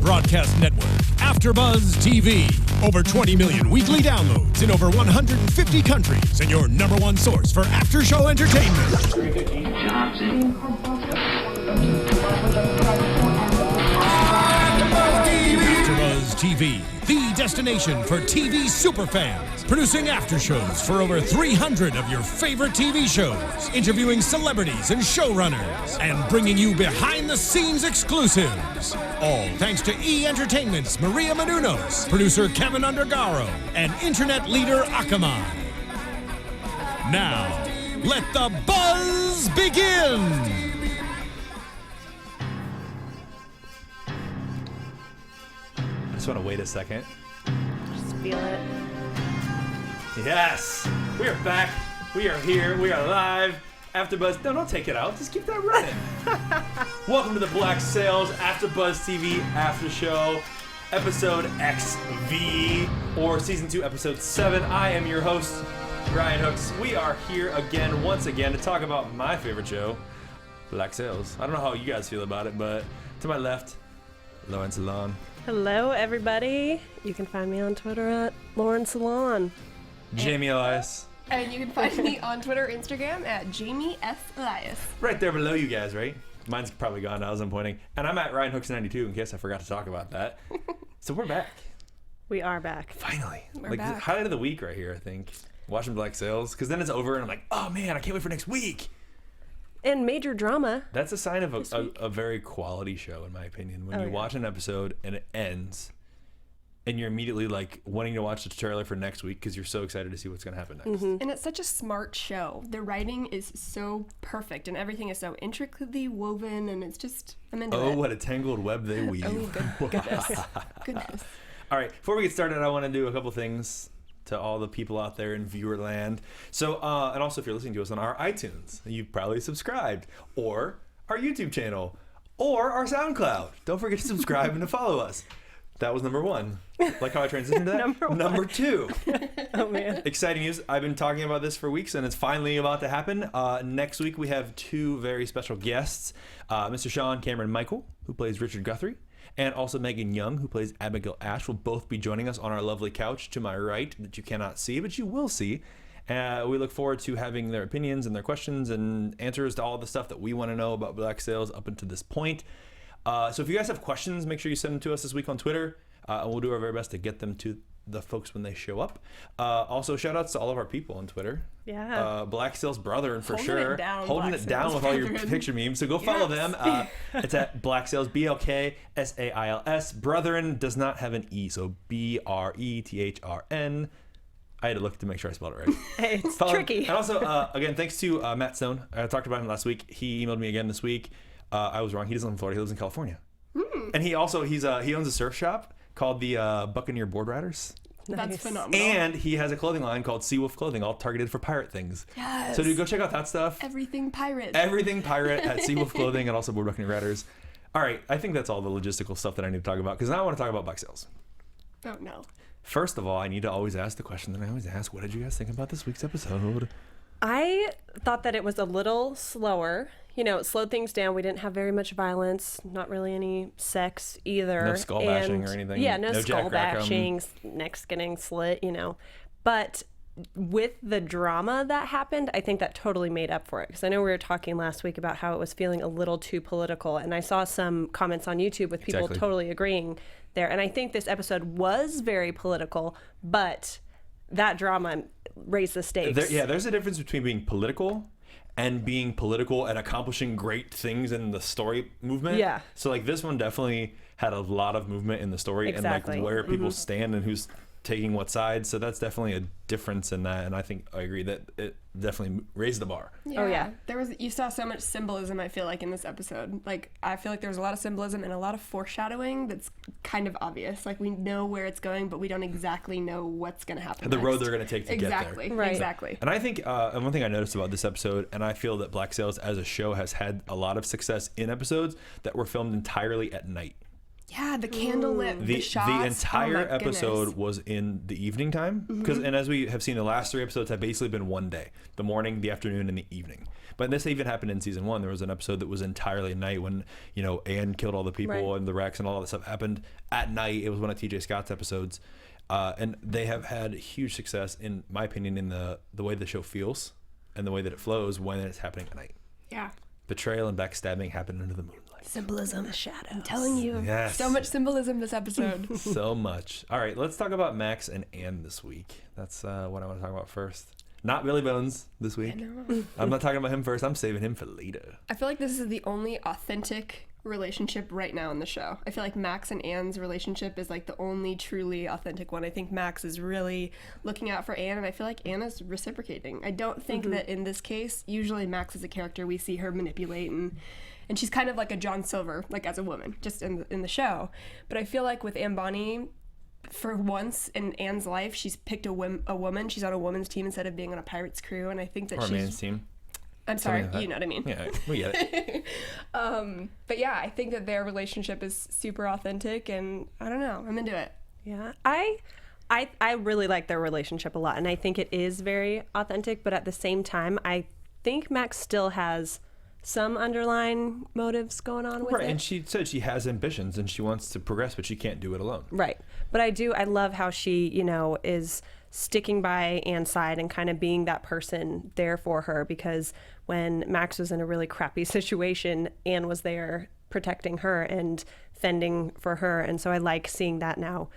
broadcast network, AFTERBUZZ TV. Over 20 million weekly downloads in over 150 countries, and your number one source for after-show entertainment. AFTERBUZZ TV, the destination for TV superfans. Producing aftershows for over 300 of your favorite TV shows. Interviewing celebrities and showrunners. And bringing you behind-the-scenes exclusives. All thanks to E! Entertainment's Maria Menounos, producer Kevin Undergaro, and internet leader Akamai. Now, let the buzz begin! I just want to wait a second. Just feel it. Yes! We are back. We are here. We are live. AFTERBUZZ. No, don't take it out. Just keep that running. Welcome to the Black Sails AFTERBUZZ TV After Show, episode XV, or season 2, episode 7. I am your host, Ryan Hooks. We are here again, once again, to talk about my favorite show, Black Sails. I don't know how you guys feel about it, but to my left, Lauren Salaun. Hello, everybody. You can find me on Twitter at Lauren Salaun. Jamie Elias. And you can find me on Twitter, Instagram at Jamie F. Elias. Right there below you guys, right? Mine's probably gone now as I'm pointing. And I'm at Ryan Hooks 92 in case I forgot to talk about that. So we're back. We are back. Finally. We're back. Highlight of the week right here, I think. Watching Black Sails. Because then it's over and I'm like, oh man, I can't wait for next week. And major drama. That's a sign of a very quality show, in my opinion. When you watch an episode and it ends, and you're immediately like wanting to watch the trailer for next week because you're so excited to see what's going to happen next. And it's such a smart show. The writing is so perfect and everything is so intricately woven and it's just, I'm into it. Oh, what a tangled web they weave. Oh, goodness. All right, before we get started, I want to do a couple things to all the people out there in viewer land. So, and also if you're listening to us on our iTunes, you've probably subscribed, or our YouTube channel, or our SoundCloud. Don't forget to subscribe and to follow us. That was number 1. Like how I transitioned to that? Number 2. Oh, man. Exciting news. I've been talking about this for weeks, and it's finally about to happen. Next week, we have 2 very special guests. Mr. Sean Cameron Michael, who plays Richard Guthrie, and also Megan Young, who plays Abigail Ash, will both be joining us on our lovely couch to my right that you cannot see, but you will see. We look forward to having their opinions and their questions and answers to all the stuff that we want to know about Black Sails up until this point. So if you guys have questions, make sure you send them to us this week on Twitter, and we'll do our very best to get them to the folks when they show up. Also, shout outs to all of our people on Twitter. Yeah. Black Sails Brethren for sure. Holding it down with all your picture memes. So go follow them. It's at Black Sails, BLKSAILS. Brethren does not have an E, so BRETHRN. I had to look to make sure I spelled it right. Hey, it's tricky. And also, again, thanks to Matt Stone. I talked about him last week. He emailed me again this week. I was wrong. He doesn't live in Florida. He lives in California. And he owns a surf shop called the Buccaneer Board Riders. That's Nice. phenomenal. And he has a clothing line called Seawolf Clothing, all targeted for pirate things. Yes. So go check out that stuff. Everything pirate. Everything pirate at Seawolf Clothing and also Board Buccaneer Riders. All right, I think that's all the logistical stuff that I need to talk about because now I want to talk about Black Sails. Oh, no. First of all, I need to always ask the question that I always ask. What did you guys think about this week's episode? I thought that it was a little slower. You know, it slowed things down. We didn't have very much violence, not really any sex either. No skull bashing or anything? Yeah, no No skull Jack Rackham? bashing, necks getting slit, you know. But with the drama that happened, I think that totally made up for it. Because I know we were talking last week about how it was feeling a little too political. And I saw some comments on YouTube with people totally agreeing there. And I think this episode was very political, but that drama raised the stakes. There's a difference between being political and being political and accomplishing great things in the story movement. Yeah. So like this one definitely had a lot of movement in the story and like where people stand and who's taking what side. So that's definitely a difference in that. And I think I agree that it definitely raised the bar. Yeah. Oh, yeah. You saw so much symbolism, I feel like, in this episode. Like, I feel like there was a lot of symbolism and a lot of foreshadowing that's kind of obvious. Like, we know where it's going, but we don't exactly know what's going to happen The next. road they're going to take to get there. Right. Exactly. And I think, and one thing I noticed about this episode, and I feel that Black Sails as a show has had a lot of success in episodes that were filmed entirely at night. Yeah, the candlelit, the shots. the entire Oh my episode goodness. was in the evening time because, and as we have seen, the last 3 episodes have basically been one day: the morning, the afternoon, and the evening. But this even happened in season 1. There was an episode that was entirely night when Anne killed all the people and the Rex and all that stuff happened at night. It was one of TJ Scott's episodes, and they have had huge success, in my opinion, in the way the show feels and the way that it flows when it's happening at night. Yeah. Betrayal and backstabbing happen under the moonlight. Symbolism. The shadow. I'm telling you. Yes. So much symbolism this episode. So much. All right, let's talk about Max and Anne this week. That's what I want to talk about first. Not Billy Bones this week. I know. I'm not talking about him first. I'm saving him for later. I feel like this is the only authentic relationship right now in the show. I feel like Max and Anne's relationship is like the only truly authentic one. I think Max is really looking out for Anne, and I feel like Anne is reciprocating. I don't think that in this case, usually Max is a character we see her manipulate, and she's kind of like a John Silver, like as a woman, just in the show. But I feel like with Anne Bonny, for once in Anne's life, she's picked a woman. She's on a woman's team instead of being on a pirate's crew, and I think that Or a she's... man's team. I'm sorry, Like that. you know what I mean. Yeah, we get it. But yeah, I think that their relationship is super authentic, and I don't know, I'm into it. Yeah, I really like their relationship a lot, and I think it is very authentic. But at the same time, I think Max still has some underlying motives going on with Right, it. and she said she has ambitions and she wants to progress, but she can't do it alone. Right, but I love how she, is sticking by Anne's side and kind of being that person there for her, because when Max was in a really crappy situation, Anne was there protecting her and fending for her, and so I like seeing that now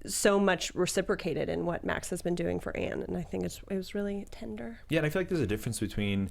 so much reciprocated in what Max has been doing for Anne, and I think it was really tender. Yeah, and I feel like there's a difference between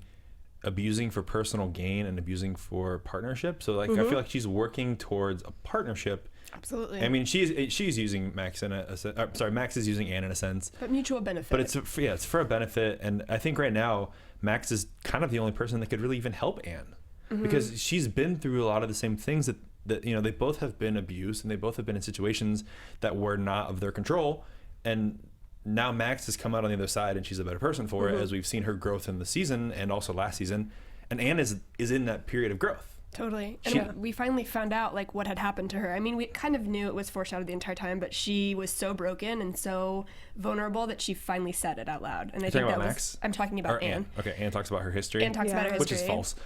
abusing for personal gain and abusing for partnership. So I feel like she's working towards a partnership. Absolutely. I mean, she's using Max Max is using Anne in a sense. But mutual benefit. But it's for a benefit, and I think right now Max is kind of the only person that could really even help Anne, because she's been through a lot of the same things that they both have been abused, and they both have been in situations that were not of their control, and now Max has come out on the other side, and she's a better person for it, as we've seen her growth in the season and also last season, and Anne is in that period of growth. Totally. And we finally found out like what had happened to her. I mean, we kind of knew it was foreshadowed the entire time, but she was so broken and so vulnerable that she finally said it out loud. And I think that was Max? I'm talking about Or Anne. Okay, Anne talks about her history. Anne talks about her which history. is false.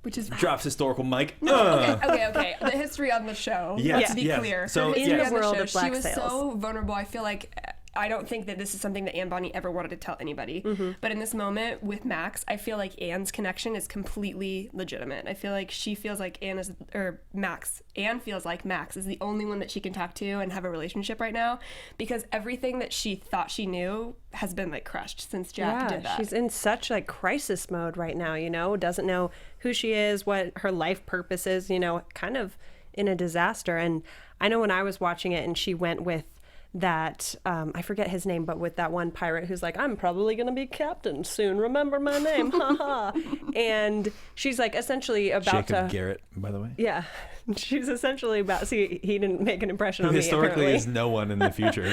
Which is Drops historical mic. okay. The history on the show. Yes, Let's be yes. clear. So, Her history yes. on world show, of Black she was Sails. so vulnerable. I feel like I don't think that this is something that Anne Bonny ever wanted to tell anybody. But in this moment with Max, I feel like Anne's connection is completely legitimate. I feel like she feels like Anne feels like Max is the only one that she can talk to and have a relationship right now, because everything that she thought she knew has been like crushed since Jack did that. She's in such like crisis mode right now, doesn't know who she is, what her life purpose is, kind of in a disaster. And I know when I was watching it and she went with that, I forget his name, but with that one pirate who's like, I'm probably going to be captain soon, remember my name, haha. And she's like essentially about Jacob Garrett, by the way. Yeah, she's essentially about, see, he didn't make an impression on me, Historically apparently. is no one in the future,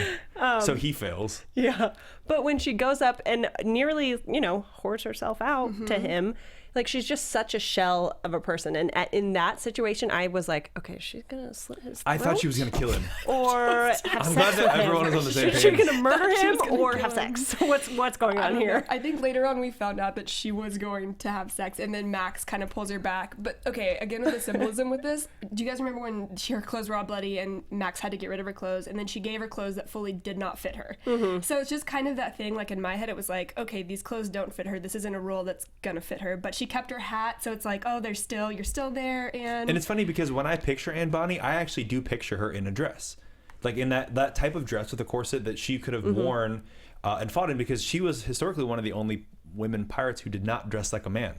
so he fails. Yeah. But when she goes up and nearly, whores herself out to him, like she's just such a shell of a person. And in that situation, I was like, okay, she's going to slit his throat. I thought she was going to kill him. Or have I'm sex glad with that him. everyone is on the same Is she page. going to murder She him was gonna or kill have him. sex? What's going I on don't here? know. I think later on we found out that she was going to have sex, and then Max kind of pulls her back. But okay, again with the symbolism with this, do you guys remember when her clothes were all bloody and Max had to get rid of her clothes, and then she gave her clothes that fully did not fit her? So it's just kind of that thing, like in my head it was like, okay, these clothes don't fit her, this isn't a role that's gonna fit her, but she kept her hat, so it's like, oh, you're still there. And it's funny because when I picture Anne Bonny, I actually do picture her in a dress, like in that type of dress with a corset that she could have worn and fought in, because she was historically one of the only women pirates who did not dress like a man.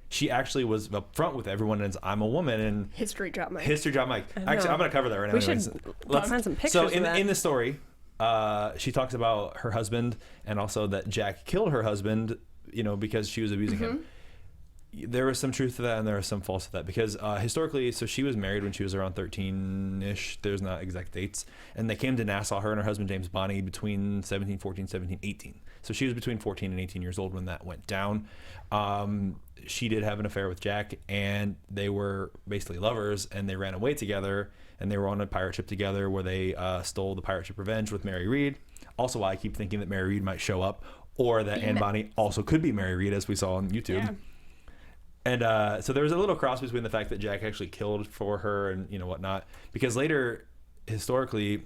She actually was up front with everyone and I'm a woman, and history drop mic. Actually, I'm going to cover that right now. We should find some pictures So of that. in the story, she talks about her husband and also that Jack killed her husband, because she was abusing him. there was some truth to that and there was some false to that because historically, so she was married when she was around 13-ish. There's not exact dates. And they came to Nassau, her and her husband James Bonney, between 1714, 1718. So she was between 14 and 18 years old when that went down. She did have an affair with Jack, and they were basically lovers, and they ran away together, and they were on a pirate ship together where they stole the pirate ship Revenge with Mary Read. Also why I keep thinking that Mary Read might show up, or that Anne Bonny also could be Mary Read, as we saw on YouTube. Yeah. And so there was a little cross between the fact that Jack actually killed for her and, you know, whatnot, because later, historically,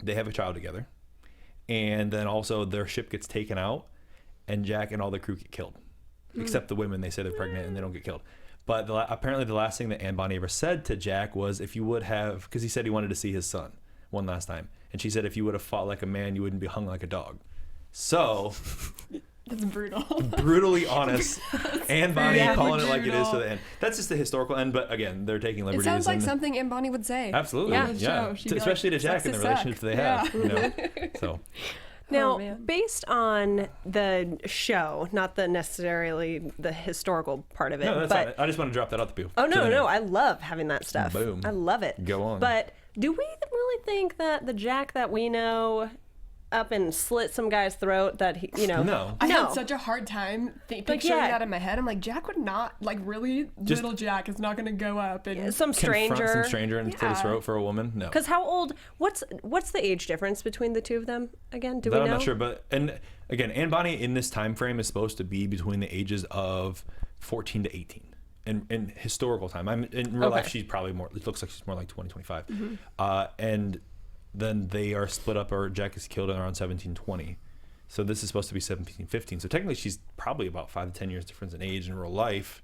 they have a child together, and then also their ship gets taken out, and Jack and all the crew get killed, except the women. They say they're pregnant and they don't get killed. But apparently the last thing that Anne Bonny ever said to Jack was, if you would have, because he said he wanted to see his son one last time, and she said, if you would have fought like a man, you wouldn't be hung like a dog. So... That's brutal. Brutally honest. Anne Bonny calling it like it is to the end. That's just the historical end, but again, they're taking liberties. It sounds like something Anne Bonny would say. Absolutely. Yeah. Especially to Jack and the relationship they have. You know? So. Now, based on the show, not the necessarily the historical part of it. No, that's but fine. I just want to drop that out to people. Oh, no. I love having that stuff. Boom. I love it. Go on. But do we really think that the Jack that we know up and slit some guy's throat that he, you know? No. I had such a hard time picturing that in my head. I'm like, Jack would not, like, really, just, little Jack is not going to go up and some stranger and slit his throat for a woman. No. Because how old? What's the age difference between the two of them again? Do we know? I'm not sure, but and again, Anne Bonny in this time frame is supposed to be between the ages of 14 to 18. In historical time, in real life, she's probably more. It looks like she's more like 20, 25, and then they are split up, or Jack is killed around 1720. So this is supposed to be 1715. So technically she's probably about 5 to 10 years difference in age in real life,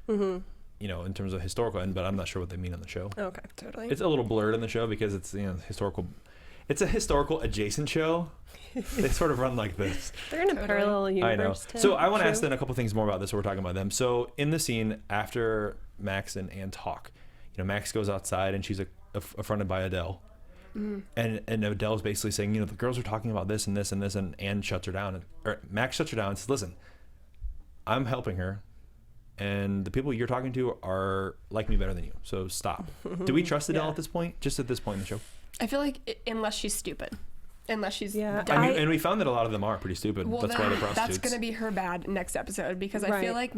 you know, in terms of historical end, but I'm not sure what they mean on the show. Okay, totally. It's a little blurred in the show because it's, you know, historical. It's a historical adjacent show. They sort of run like this. They're in a parallel universe. I know. So I want to ask then a couple things more about this. We're talking about them. So in the scene after Max and Anne talk, you know, Max goes outside and she's affronted by Adele. And Adele's basically saying, you know, the girls are talking about this and this and this, and Anne shuts her down, or Max shuts her down and says, listen, I'm helping her, and the people you're talking to are like me better than you, so stop. Do we trust Adele at this point? Just at this point in the show? I feel like unless she's stupid. Unless she's dumb. And we found that a lot of them are pretty stupid. Well, that's why they're prostitutes. That's going to be her bad next episode, because I feel like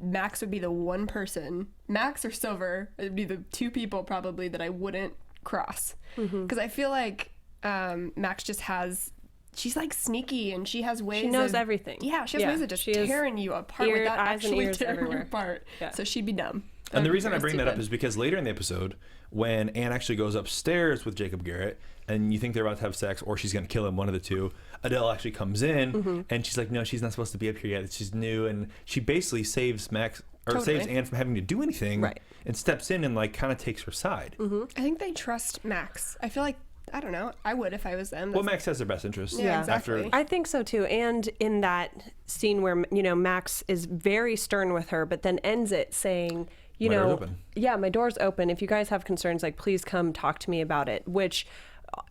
Max would be the one person, Max or Silver, would be the two people probably that I wouldn't cross, because I feel like Max just has, she's like sneaky and she has ways, she knows everything. She has ways of just tearing you apart without actually tearing you apart. So she'd be dumb. And the reason I bring that up is because later in the episode, when Anne actually goes upstairs with Jacob Garrett and you think they're about to have sex or she's going to kill him, one of the two, Adele actually comes in and she's like, no, she's not supposed to be up here yet, she's new, and she basically saves Max, or saves Anne from having to do anything, and steps in and like kind of takes her side. I think they trust Max. I feel like, I don't know, I would if I was them. Well, Max has their best interest. Yeah, exactly. I think so too. And in that scene where, you know, Max is very stern with her, but then ends it saying, you know, door's open. Yeah, my door's open. If you guys have concerns, like, please come talk to me about it, which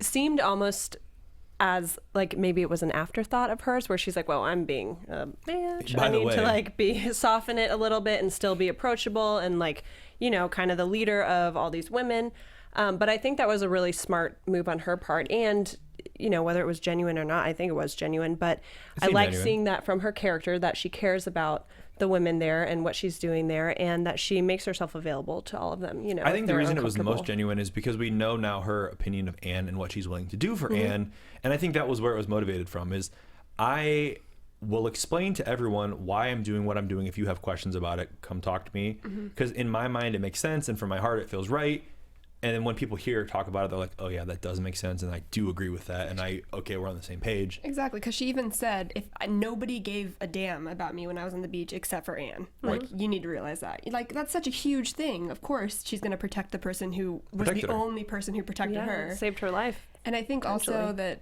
seemed almost as like maybe it was an afterthought of hers, where she's like, well, I'm being a bitch. I need to like soften it a little bit and still be approachable and like, you know, kind of the leader of all these women. But I think that was a really smart move on her part. And, you know, whether it was genuine or not, I think it was genuine. But I like seeing that from her character, that she cares about the women there and what she's doing there, and that she makes herself available to all of them. You know, I think the reason it was the most genuine is because we know now her opinion of Anne and what she's willing to do for Anne. And I think that was where it was motivated from, is I will explain to everyone why I'm doing what I'm doing. If you have questions about it, come talk to me. Because in my mind, it makes sense. And from my heart, it feels right. And then when people talk about it, they're like, oh yeah, that does make sense. And I do agree with that. And okay, we're on the same page. Exactly. Because she even said, if nobody gave a damn about me when I was on the beach except for Anne. Like, you need to realize that. Like, that's such a huge thing. Of course, she's going to protect the person who was the only person who protected her. Saved her life. And I think also that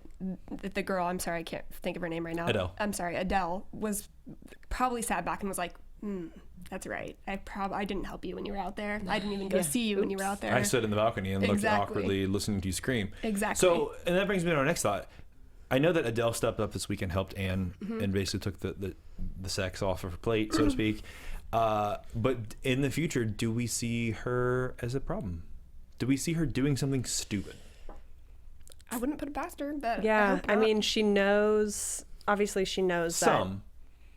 the girl, I'm sorry, I can't think of her name right now. Adele. I'm sorry, Adele was probably sat back and was like, that's right. I didn't help you when you were out there. I didn't even go see you when you were out there. I stood in the balcony and looked awkwardly listening to you scream. Exactly. So, and that brings me to our next thought. I know that Adele stepped up this week and helped Anne and basically took the sex off of her plate, so to speak. But in the future, do we see her as a problem? Do we see her doing something stupid? I wouldn't put it past her. But Yeah, I mean, she knows. Obviously, she knows Some.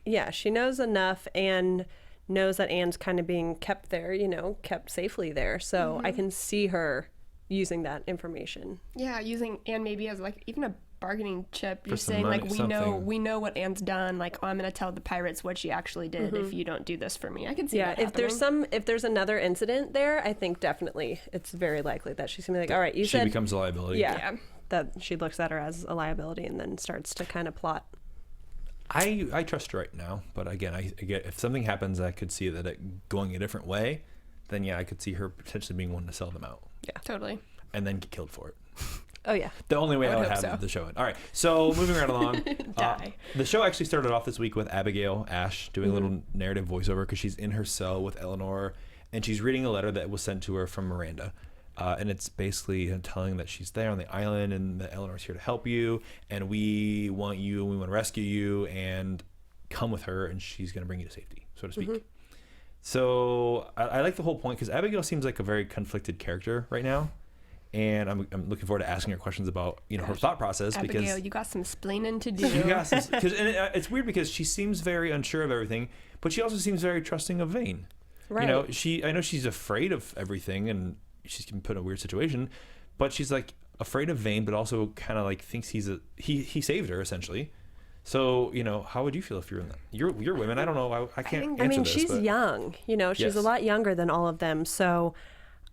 that. Yeah, she knows enough and knows that Anne's kind of being kept there, kept safely there. So I can see her using that information. Yeah, using Anne maybe as like even a bargaining chip. You're some saying money, like something. we know what Anne's done. Like, oh, I'm gonna tell the pirates what she actually did if you don't do this for me. I can see Yeah, that happening. if there's another incident there, I think definitely it's very likely that she's gonna be like, all right, you She said becomes a liability. yeah, that she looks at her as a liability and then starts to kind of plot. I trust her right now, but again, I get if something happens, I could see that it going a different way. Then yeah, I could see her potentially being one to sell them out Totally. and then get killed for it. Oh yeah. The only way I would hope have so. the show. All right, so moving right along. Die. The show actually started off this week with Abigail Ash doing a little narrative voiceover because she's in her cell with Eleanor, and she's reading a letter that was sent to her from Miranda. And it's basically telling that she's there on the island and that Eleanor's here to help you, and we want you and we want to rescue you and come with her, and she's going to bring you to safety, so to speak. So I like the whole point because Abigail seems like a very conflicted character right now. And I'm looking forward to asking her questions about her thought process Abigail, because you got some splaining to do. you got some, it's weird because she seems very unsure of everything, but she also seems very trusting of Vane. Right. I know she's afraid of everything and she's been put in a weird situation, but she's like afraid of Vane, but also kind of like thinks he saved her essentially. So how would you feel if you're in that? You're women. I don't know. I can't. I mean, answer this, she's but young. She's Yes. a lot younger than all of them. So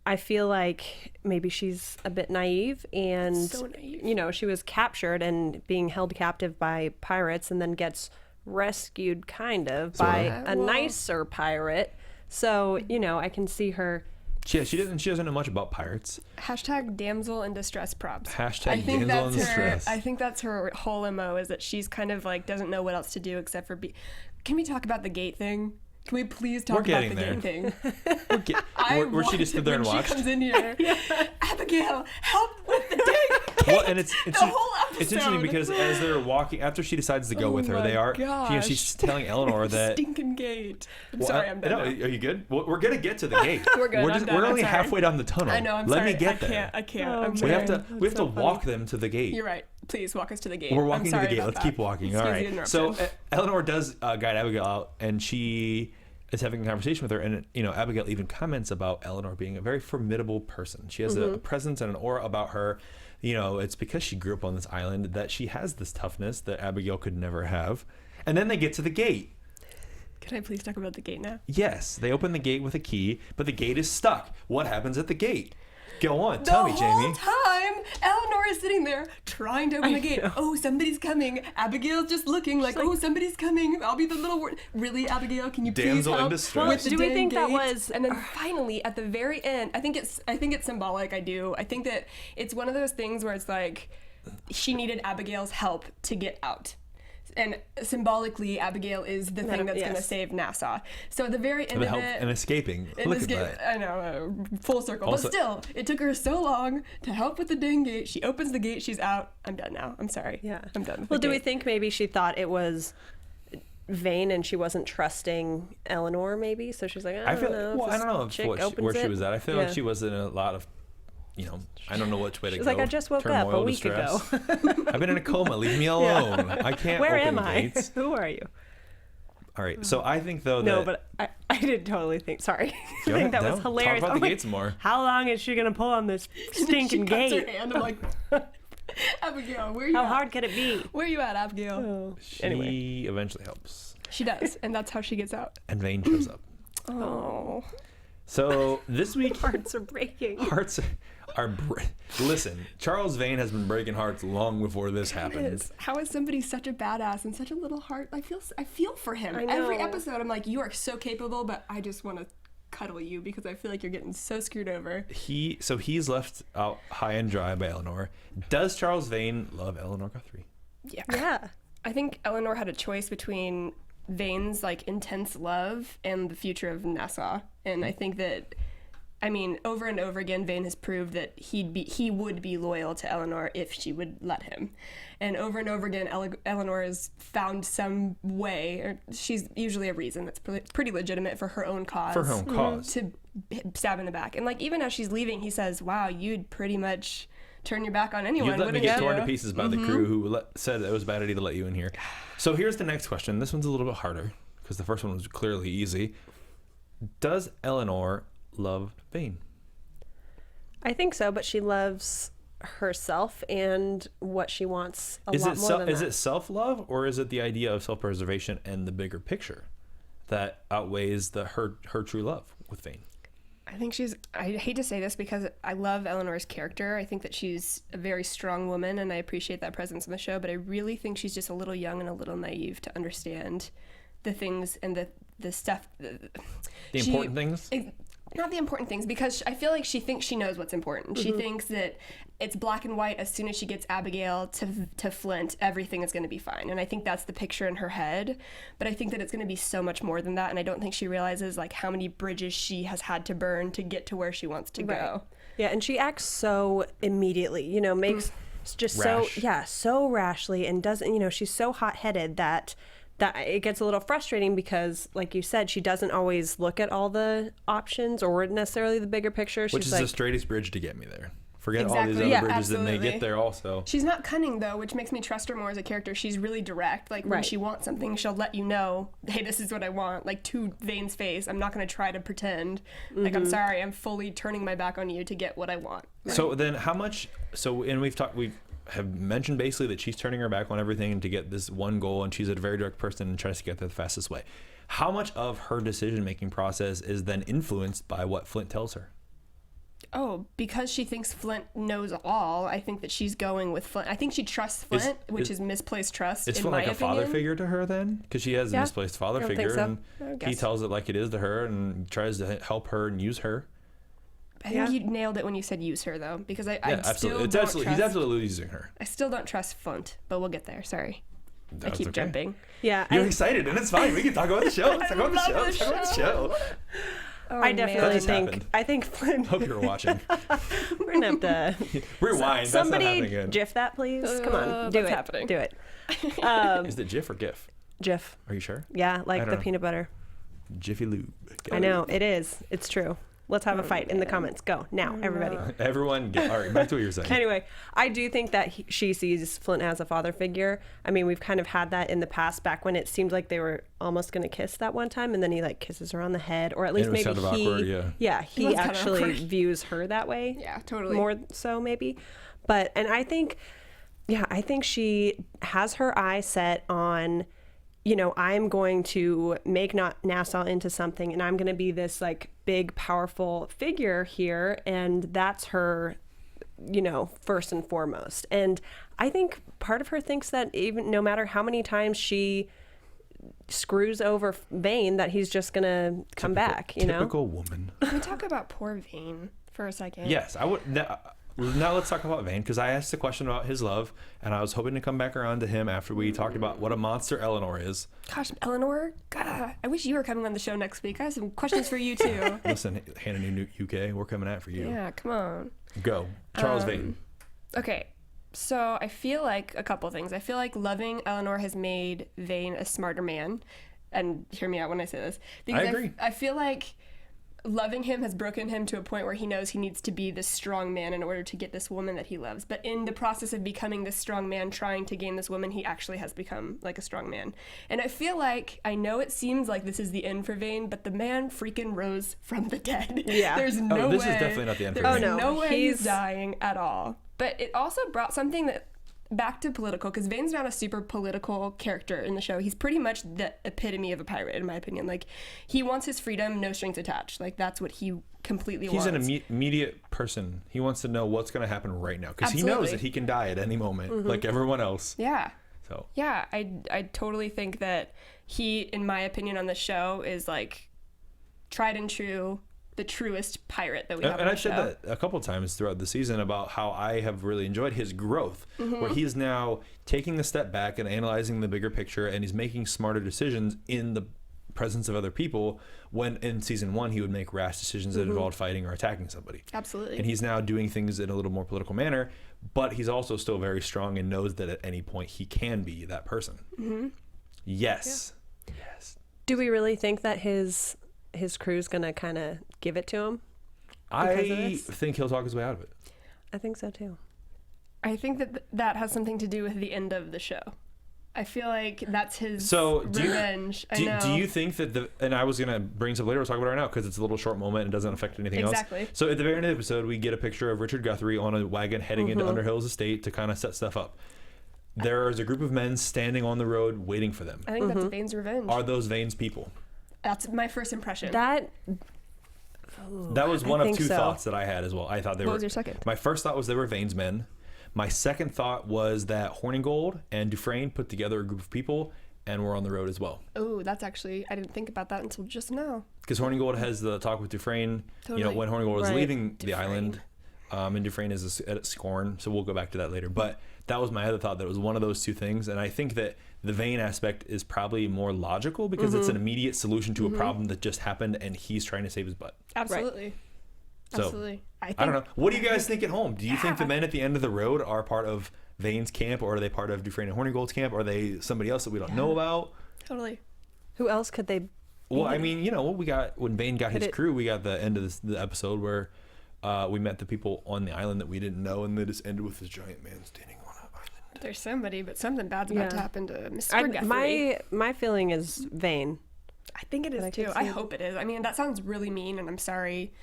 I feel like maybe she's a bit naive and, So naive. She was captured and being held captive by pirates and then gets rescued kind of by a Well- nicer pirate. So, I can see her. She doesn't know much about pirates. Hashtag damsel in distress props. Hashtag I think damsel in that's her. distress. I think that's her whole MO is that she's kind of like doesn't know what else to do except for be. Can we talk about the gate thing? Can we please talk We're about the getting gate thing? Where she just stood there and when watched. She comes in here. Abigail, help with the dig. Well, and it's the whole episode. It's interesting because as they're walking, after she decides to go with her, they are. Gosh. She's telling Eleanor that. Stinking gate. I'm Well, sorry, I'm done. No, now. are you good? Well, we're gonna get to the gate. We're good, I'm done, We're I'm only sorry. halfway down the tunnel. I know. I'm Let sorry. me get there. I can't. I'm Oh, We sorry. have to. We have to so walk them to the gate. You're right. Please walk us to the gate. We're I'm walking to sorry the gate. about Let's that. keep walking. All Excuse the right. So interruption. Eleanor does guide Abigail out, and she is having a conversation with her, and Abigail even comments about Eleanor being a very formidable person. She has a presence and an aura about her. It's because she grew up on this island that she has this toughness that Abigail could never have. And then they get to the gate. Can I please talk about the gate now? Yes, they open the gate with a key, but the gate is stuck. What happens at the gate? Go on, tell me, The Jamie. whole time, Eleanor is sitting there trying to open the gate. Oh, somebody's coming. Abigail's just looking like, oh, somebody's coming. I'll be the little word. Really, Abigail? Can you please Damsel in help distress. with the Do we dang think that gate? was- And then finally, at the very end, I think it's symbolic. I do. I think that it's one of those things where it's like she needed Abigail's help to get out. And symbolically, Abigail is the thing that's going to yes. save Nassau. So at the very end The of help it, and escaping. in Look this at game, that. I know, full circle. Also- but still, it took her so long to help with the dang gate. She opens the gate, she's out. I'm done now. I'm sorry. Yeah. I'm done with Well, the do we gate. think maybe she thought it was Vane and she wasn't trusting Eleanor maybe? So she's like, I don't know. Well, I don't know where she was at. I feel like Yeah. she was in a lot of, I don't know which way to She's go. like, I just woke up Turmoil, a week ago. distress. I've been in a coma. Leave me alone. I can't Where open am I? gates. Who are you? All right. So I think though that No, but I did totally think. Sorry, I Go think ahead, that was no. hilarious. Talk about I'm the like, gates more. How long is she gonna pull on this She stinking cuts her gate? hand. I'm like, Abigail, where you How at? hard can it be? Where you at, Abigail? Oh. She Anyway. eventually helps, She does, and that's how she gets out. and Vane shows up. Oh. So this week, Hearts are breaking. hearts are. Listen, Charles Vane has been breaking hearts long before this happened. How is somebody such a badass and such a little heart? I feel for him. I Every know. episode, I'm like, you are so capable, but I just want to cuddle you because I feel like you're getting so screwed over. He's left out high and dry by Eleanor. Does Charles Vane love Eleanor Guthrie? Yeah. I think Eleanor had a choice between Vane's like intense love and the future of Nassau, and I think that I mean, over and over again, Vane has proved that he would be loyal to Eleanor if she would let him. And over again, Eleanor has found some way, or she's usually a reason that's pretty legitimate for her own cause. For her own cause. To stab in the back. And like, even as she's leaving, he says, wow, you'd pretty much turn your back on anyone, You'd let me wouldn't get you? torn to pieces by the crew who said it was a bad idea to let you in here. So here's the next question. This one's a little bit harder because the first one was clearly easy. Does Eleanor love Vane? I think so, but she loves herself and what she wants a lot more than that. Is it self-love, or is it the idea of self-preservation and the bigger picture that outweighs her true love with Vane? I think I hate to say this because I love Eleanor's character. I think that she's a very strong woman, and I appreciate that presence in the show, but I really think she's just a little young and a little naive to understand the things and the stuff. Important things? Not the important things, because I feel like she thinks she knows what's important. She thinks that it's black and white. As soon as she gets Abigail to Flint, everything is going to be fine. And I think that's the picture in her head. But I think that it's going to be so much more than that. And I don't think she realizes like how many bridges she has had to burn to get to where she wants to go. Yeah, and she acts so immediately, makes just Rash. so rashly, and doesn't, she's so hot-headed that it gets a little frustrating because, like you said, she doesn't always look at all the options or necessarily the bigger picture. Which is the straightest bridge to get me there. Forget all these other Yeah, bridges absolutely. and they get there also. She's not cunning, though, which makes me trust her more as a character. She's really direct. Like, when she wants something, she'll let you know, hey, this is what I want. Like, to Vane's face. I'm not going to try to pretend. Like, I'm sorry, I'm fully turning my back on you to get what I want. So then how much, and we have mentioned basically that she's turning her back on everything to get this one goal, and she's a very direct person and tries to get there the fastest way. How much of her decision-making process is then influenced by what Flint tells her? Oh, because she thinks Flint knows all, I think that she's going with Flint. I think she trusts Flint, which is misplaced trust, Is in Flint my like a opinion. father figure to her then? Because she has a misplaced father I don't figure, think so. and he tells it like it is to her and tries to help her and use her. I think you nailed it when you said use her, though, because I still don't trust. He's absolutely using her. I still don't trust Flint, but we'll get there. Sorry. I That's keep okay. jumping. Yeah, You're excited, and it's fine. We can talk about the show. Let's talk about the show. I definitely happened. think Flint. Hope you were watching. We're gonna have to Rewind. That's not happening somebody again. GIF that, please. Come on, do that's it. happening. Do it. Is it GIF or GIF? GIF. Are you sure? Yeah, like I the don't know. peanut butter. Jiffy Lube. I know it is. It's true. Let's have a fight in the comments. Go now, everybody. Everyone, all right, back to what you're saying. Anyway, I do think that she sees Flint as a father figure. I mean, we've kind of had that in the past, back when it seemed like they were almost going to kiss that one time, and then he like kisses her on the head, or at least And it was maybe kind of he, awkward, yeah. he was kind of actually awkward. views her that way. Yeah, totally. More so, maybe. But and I think she has her eye set on, I'm going to make Nassau into something, and I'm going to be this like big, powerful figure here. And that's her, first and foremost. And I think part of her thinks that even no matter how many times she screws over Vane, that he's just going to come back, Typical woman. Can we talk about poor Vane for a second? Yes, I would. Now let's talk about Vane, because I asked a question about his love, and I was hoping to come back around to him after we talked about what a monster Eleanor is. Gosh, Eleanor, God, I wish you were coming on the show next week. I have some questions for you too. Listen, Hannah New UK, we're coming out for you. Yeah, come on. Go. Charles Vane. Okay, so I feel like a couple things. I feel like loving Eleanor has made Vane a smarter man, and hear me out when I say this. Because I agree. I feel like loving him has broken him to a point where he knows he needs to be this strong man in order to get this woman that he loves. But in the process of becoming this strong man, trying to gain this woman, he actually has become like a strong man. And I feel like, I know it seems like this is the end for Vane, but the man freaking rose from the dead. Yeah. There's no way. This is definitely not the end for There's Vane. Oh, no. no way He's he's dying at all. But it also brought something that back to political, because Vane's not a super political character in the show. He's pretty much the epitome of a pirate, in my opinion. Like, he wants his freedom, no strings attached. Like, that's what he completely He's wants. an immediate person. He wants to know what's going to happen right now, because he knows Absolutely. that he can die at any moment, like everyone else. Yeah. So Yeah, I totally think that he, in my opinion on the show, is like tried and true, the truest pirate that we have on and the I've said show. that a couple times throughout the season about how I have really enjoyed his growth, where he's now taking a step back and analyzing the bigger picture, and he's making smarter decisions in the presence of other people, when in season 1 he would make rash decisions that involved fighting or attacking somebody. Absolutely. And he's now doing things in a little more political manner, but he's also still very strong and knows that at any point he can be that person. Yes. Yes. Do we really think that his crew's gonna kind of give it to him? I think he'll talk his way out of it. I think so too. I think that has something to do with the end of the show. I feel like that's his revenge. Do you think that and I was going to bring this up later, we'll talk about it right now because it's a little short moment and doesn't affect anything else. Exactly. So at the very end of the episode, we get a picture of Richard Guthrie on a wagon heading into Underhill's estate to kind of set stuff up. There is a group of men standing on the road waiting for them. I think that's Vane's revenge. Are those Vane's people? That's my first impression. That was one of two thoughts that I had as well. I thought they were. What was your second? My first thought was they were Vane's men. My second thought was that Hornigold and Dufresne put together a group of people and were on the road as well. Oh, that's actually, I didn't think about that until just now. Because Hornigold has the talk with Dufresne, you know, when Hornigold is leaving the island, and Dufresne is at Scorn, so we'll go back to that later. But that was my other thought, that it was one of those two things, and I think that the Vane aspect is probably more logical because it's an immediate solution to a problem that just happened and he's trying to save his butt. Absolutely. Right. So, Absolutely. I don't know. What do you guys think at home? Do you think the men at the end of the road are part of Vane's camp, or are they part of Dufresne and Hornigold's camp? Or are they somebody else that we don't know about? Totally. Who else could they be? Well, I mean, you know, we got when Vane got his crew, we got the end of the episode where we met the people on the island that we didn't know, and they just ended with this giant man standing on an island. There's somebody, but something bad's about to happen to Mr. Guthrie. My feeling is Vane. I think it is too. I hope it is. I mean, that sounds really mean, and I'm sorry,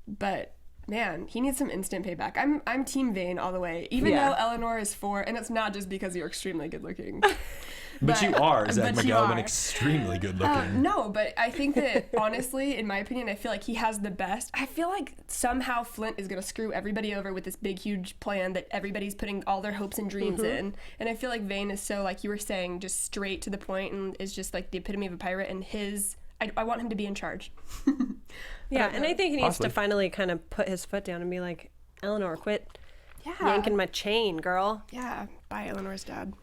but man, he needs some instant payback. I'm Team Vane all the way, even though Eleanor is for, and it's not just because you're extremely good looking. But you are, Zach McGalvin, extremely good looking. No, but I think that honestly, in my opinion, I feel like he has the best. I feel like somehow Flint is going to screw everybody over with this big, huge plan that everybody's putting all their hopes and dreams in. And I feel like Vane is so, like you were saying, just straight to the point and is just like the epitome of a pirate. And I want him to be in charge. Yeah, and I think he needs to finally kind of put his foot down and be like, Eleanor, quit yanking my chain, girl. Yeah, bye, Eleanor's dad.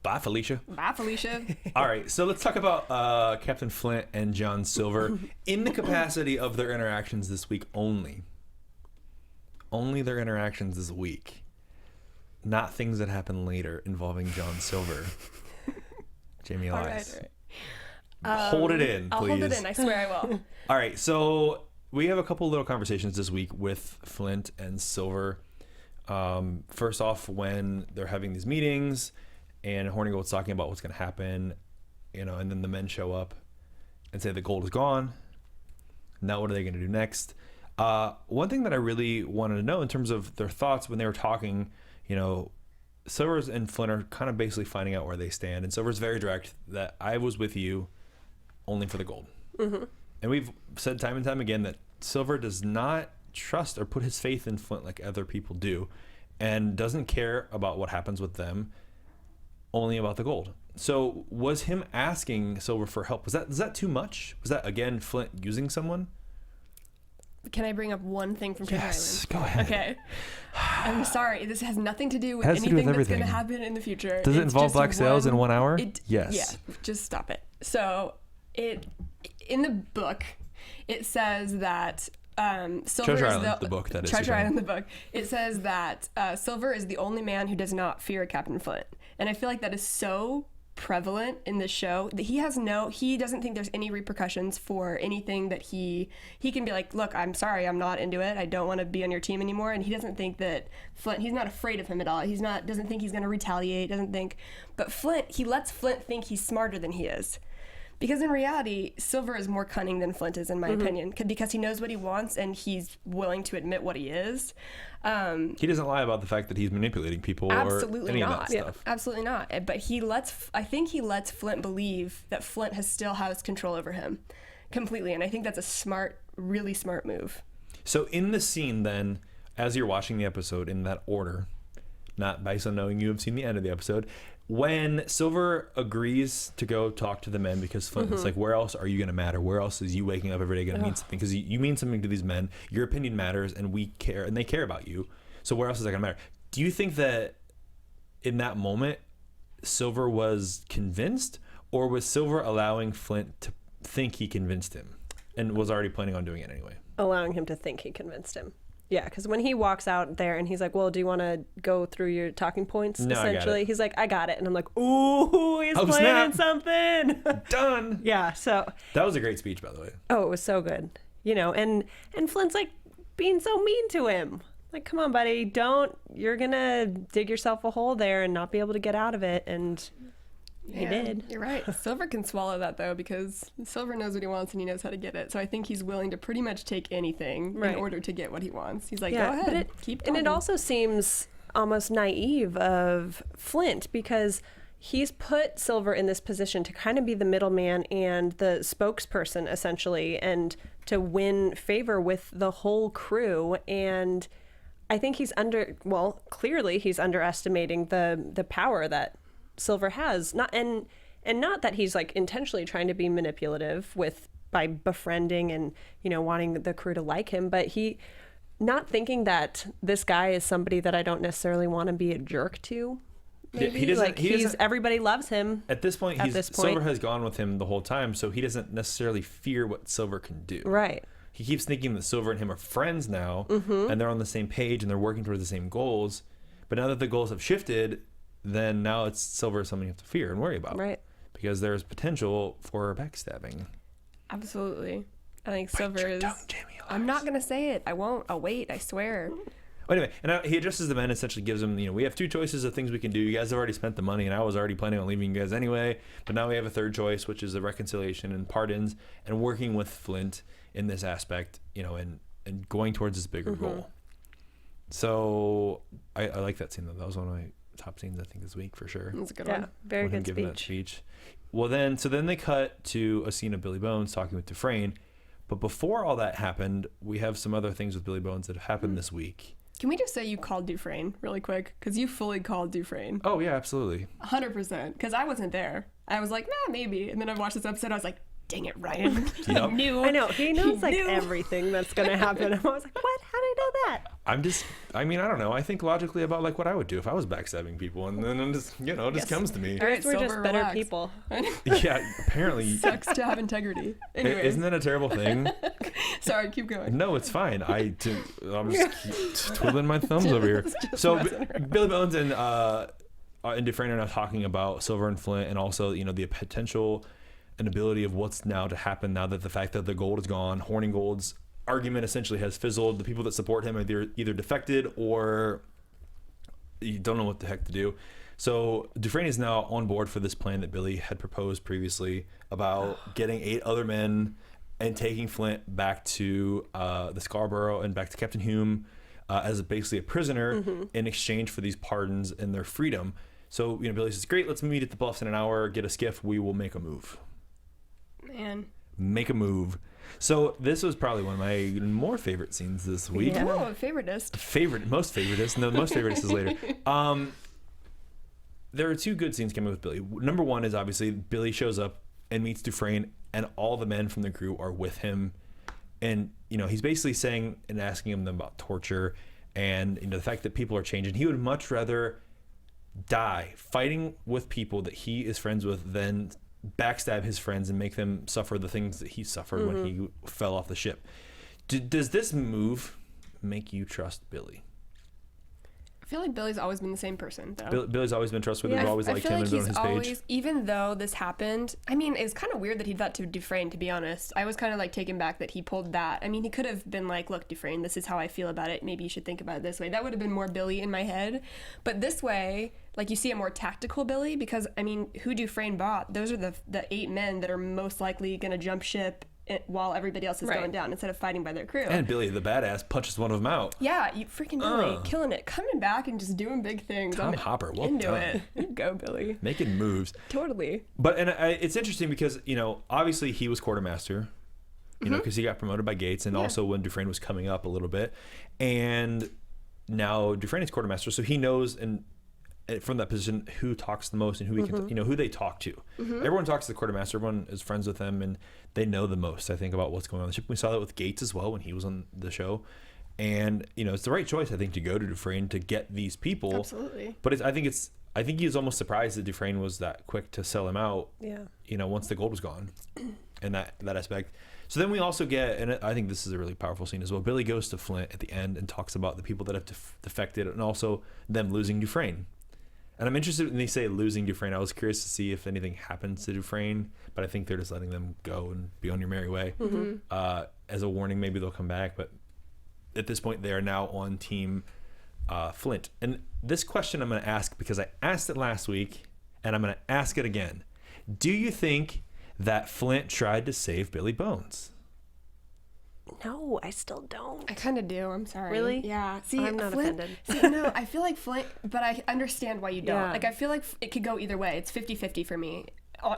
Bye, Felicia. Bye, Felicia. All right, so let's talk about Captain Flint and John Silver in the capacity of their interactions this week only. Only their interactions this week. Not things that happen later involving John Silver. Jamie Elias. All right. Hold it in, please. I'll hold it in. I swear I will. All right, so we have a couple little conversations this week with Flint and Silver. First off, when they're having these meetings and Hornigold's talking about what's going to happen, you know, and then the men show up and say the gold is gone. Now what are they going to do next? One thing that I really wanted to know in terms of their thoughts when they were talking, you know, Silver's and Flint are kind of basically finding out where they stand. And Silver's very direct that I was with you only for the gold. And we've said time and time again that Silver does not trust or put his faith in Flint like other people do, and doesn't care about what happens with them, only about the gold. So was him asking Silver for help, was that too much? Was that, again, Flint using someone? Can I bring up one thing from Treasure Yes, Island? go ahead. Okay. I'm sorry. This has nothing to do with Has to do anything with that's going to everything. happen in the future. Does it It's involve just Black Sails in 1 hour? Yes. Yeah, just stop it. So in the book, it says that Silver Treasure is Island, the book, that is. Treasure Island, the book. It says that Silver is the only man who does not fear Captain Flint. And I feel like that is so prevalent in this show that he doesn't think there's any repercussions for anything that he can be like, look, I'm sorry, I'm not into it, I don't want to be on your team anymore. And he doesn't think that Flint, he's not afraid of him at all. Doesn't think he's going to retaliate, but Flint, he lets Flint think he's smarter than he is. Because in reality, Silver is more cunning than Flint is, in my opinion, because he knows what he wants and he's willing to admit what he is. He doesn't lie about the fact that he's manipulating people or any of that stuff. Absolutely not. But I think he lets Flint believe that Flint still has control over him completely. And I think that's a really smart move. So in the scene then, as you're watching the episode in that order, not based on knowing you have seen the end of the episode, when Silver agrees to go talk to the men because Flint is like, where else are you going to matter? Where else is you waking up every day going to mean something? Because you mean something to these men. Your opinion matters, and we care, and they care about you. So where else is that going to matter? Do you think that in that moment, Silver was convinced, or was Silver allowing Flint to think he convinced him and was already planning on doing it anyway? Allowing him to think he convinced him. Yeah, because when he walks out there and he's like, well, do you want to go through your talking points? No, essentially, he's like, I got it. And I'm like, ooh, he's planning something. Done. Yeah, so. That was a great speech, by the way. Oh, it was so good. You know, and Flint's like being so mean to him. Like, come on, buddy, you're going to dig yourself a hole there and not be able to get out of it. And he did. You're right. Silver can swallow that, though, because Silver knows what he wants and he knows how to get it. So I think he's willing to pretty much take anything in order to get what he wants. He's like, go ahead, keep talking. And it also seems almost naive of Flint because he's put Silver in this position to kind of be the middleman and the spokesperson, essentially, and to win favor with the whole crew. And I think clearly he's underestimating the power that Silver has, not that he's like intentionally trying to be manipulative by befriending and, you know, wanting the crew to like him, but he not thinking that this guy is somebody that I don't necessarily want to be a jerk to. Maybe. Everybody loves him. At this point, Silver has gone with him the whole time, so he doesn't necessarily fear what Silver can do. Right. He keeps thinking that Silver and him are friends now, and they're on the same page and they're working towards the same goals. But now that the goals have shifted, then now it's Silver something you have to fear and worry about. Right. Because there's potential for backstabbing. Absolutely. I think Silver is... Tongue, Jamie, I'm not going to say it. I won't. I'll wait. I swear. Well, anyway, and he addresses the men, essentially gives them, we have two choices of things we can do. You guys have already spent the money, and I was already planning on leaving you guys anyway. But now we have a third choice, which is the reconciliation and pardons and working with Flint in this aspect, and going towards this bigger goal. So I like that scene, though. That was one of my top scenes, I think, this week for sure. That's a good one. Very good giving that speech. Well, then they cut to a scene of Billy Bones talking with Dufresne. But before all that happened, we have some other things with Billy Bones that have happened this week. Can we just say you called Dufresne really quick? Because you fully called Dufresne. Oh, yeah, absolutely. 100%. Because I wasn't there. I was like, nah, maybe. And then I watched this episode. I was like, dang it, Ryan. Yep. I know. He knows everything that's going to happen. I was like, what? How did I know that? I don't know. I think logically about like what I would do if I was backstabbing people, and then it just comes to me. All right, we're Silver, just better relax. people. Yeah, apparently. Sucks to have integrity. Anyway. Isn't that a terrible thing? Sorry, keep going. No, it's fine. I'm just twiddling my thumbs over here. So Billy Bones and Dufresne are now talking about Silver and Flint, and also the potential and ability of what's now to happen now that the fact that the gold is gone. Horning Gold's argument essentially has fizzled. The people that support him are either defected or you don't know what the heck to do. So Dufresne is now on board for this plan that Billy had proposed previously about getting 8 other men and taking Flint back to the Scarborough and back to Captain Hume as basically a prisoner in exchange for these pardons and their freedom. So Billy says, great, let's meet at the Bluffs in an hour, get a skiff, we will make a move. Man. Make a move. So this was probably one of my more favorite scenes this week. Yeah. Oh, favoritist. Most favoritist. No, most favoritist is later. There are 2 good scenes coming with Billy. Number 1 is obviously Billy shows up and meets Dufresne, and all the men from the crew are with him. And, he's basically saying and asking them about torture and, the fact that people are changing. He would much rather die fighting with people that he is friends with than backstab his friends and make them suffer the things that he suffered when he fell off the ship. Does this move make you trust Billy? I feel like Billy's always been the same person, though. Billy's always been trustworthy. We've always liked him and been on his page. Even though this happened, it's kind of weird that he did that to Dufresne, to be honest. I was kind of like taken back that he pulled that. He could have been like, look, Dufresne, this is how I feel about it. Maybe you should think about it this way. That would have been more Billy in my head. But this way, like, you see a more tactical Billy because, who Dufresne bought, those are the 8 men that are most likely going to jump ship while everybody else is going down instead of fighting by their crew. And Billy, the badass, punches one of them out. Yeah, you freaking Billy, killing it. Coming back and just doing big things. Tom Hopper, well into done. it. You go, Billy. Making moves. Totally. But it's interesting because, obviously he was quartermaster, because he got promoted by Gates, and also when Dufresne was coming up a little bit. And now Dufresne is quartermaster, so he knows and from that position who talks the most and who he can, who they talk to. Everyone talks to the quartermaster. Everyone is friends with him, and they know the most, I think, about what's going on the ship. We saw that with Gates as well when he was on the show. And it's the right choice, I think, to go to Dufresne to get these people. Absolutely. But I think it's I think he was almost surprised that Dufresne was that quick to sell him out. Yeah. Once the gold was gone, and that aspect. So then we also get, and I think this is a really powerful scene as well. Billy goes to Flint at the end and talks about the people that have defected, and also them losing Dufresne. And I'm interested when they say losing Dufresne. I was curious to see if anything happens to Dufresne, but I think they're just letting them go and be on your merry way. As a warning, maybe they'll come back. But at this point, they are now on team Flint. And this question I'm going to ask because I asked it last week, and I'm going to ask it again. Do you think that Flint tried to save Billy Bones? No, I still don't. I kind of do. I'm sorry. Really? Yeah. See, I'm not Flint, offended. See, no, I feel like Flint, but I understand why you don't. Yeah. Like, I feel like it could go either way. It's 50-50 for me,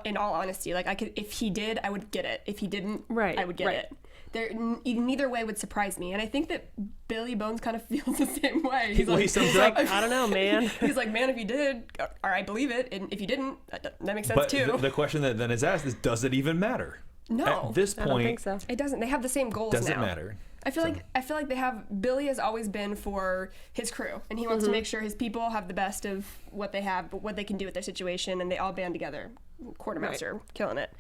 in all honesty. Like, if he did, I would get it. If he didn't, I would get it. Neither way would surprise me. And I think that Billy Bones kind of feels the same way. He's like, I don't know, man. He's like, man, if you did, or I believe it. And if you didn't, that makes sense too. But the question that then is asked is, does it even matter? No. At this point, I don't think so. It doesn't. They have the same goals does now. it matter? I feel like they have. Billy has always been for his crew, and he wants to make sure his people have the best of what they have, but what they can do with their situation, and they all band together. Quartermaster, killing it.